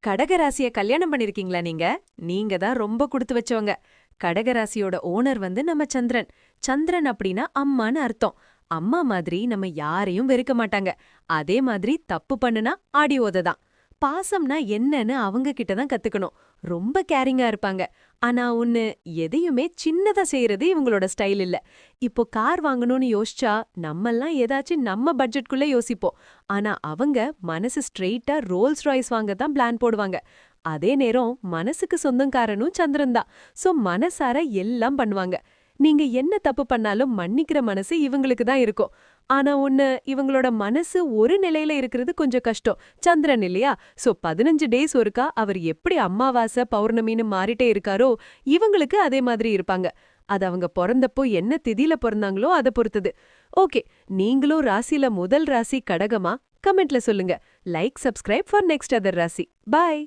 கடகராசிய கல்யாணம் பண்ணிருக்கீங்களா நீங்க? நீங்க தான் ரொம்ப குடுத்து வச்சவங்க. கடகராசியோட ஓனர் வந்து நம்ம சந்திரன். சந்திரன் அப்படின்னா அம்மான்னு அர்த்தம். அம்மா மாதிரி நம்ம யாரையும் வெறுக்க மாட்டாங்க. அதே மாதிரி தப்பு பண்ணுனா ஆடி ஓததான். பாசம்னா என்னன்னு அவங்க கிட்ட தான் கத்துக்கணும். ரொம்ப கேரிங்கா இருப்பாங்க. ஆனா ஒண்ணு, எதையுமே சின்னதா செய்யறது இவங்களோட ஸ்டைல் இல்ல. இப்போ கார் வாங்கணும்னு யோசிச்சா நம்மெல்லாம் ஏதாச்சும் நம்ம பட்ஜெட்குள்ள யோசிப்போம். ஆனா அவங்க மனசு ஸ்ட்ரெயிட்டா ரோல்ஸ் ராய்ஸ் வாங்க தான் பிளான் போடுவாங்க. அதே நேரம் மனசுக்கு சொந்தக்காரனும் சந்திரன் தான். சோ மனசார எல்லாம் பண்ணுவாங்க. நீங்க என்ன தப்பு பண்ணாலும் மன்னிக்கிற மனசு இவங்களுக்கு தான் இருக்கும். ஆனா ஒண்ணு, இவங்களோட மனசு ஒரு நிலையில இருக்கிறது கொஞ்சம் கஷ்டம். சந்திரன் இல்லையா? சோ 15 டேஸ் ஒருக்கா அவர் எப்படி அமாவாசை பௌர்ணமின்னு மாறிட்டே இருக்காரோ இவங்களுக்கு அதே மாதிரி இருப்பாங்க. அது அவங்க பொறந்தப்போ என்ன திதியில பொறந்தாங்களோ அத பொறுத்தது. ஓகே, நீங்களும் ராசில முதல் ராசி கடகமா? கமெண்ட்ல சொல்லுங்க. Like, subscribe for next other ராசி. பாய்.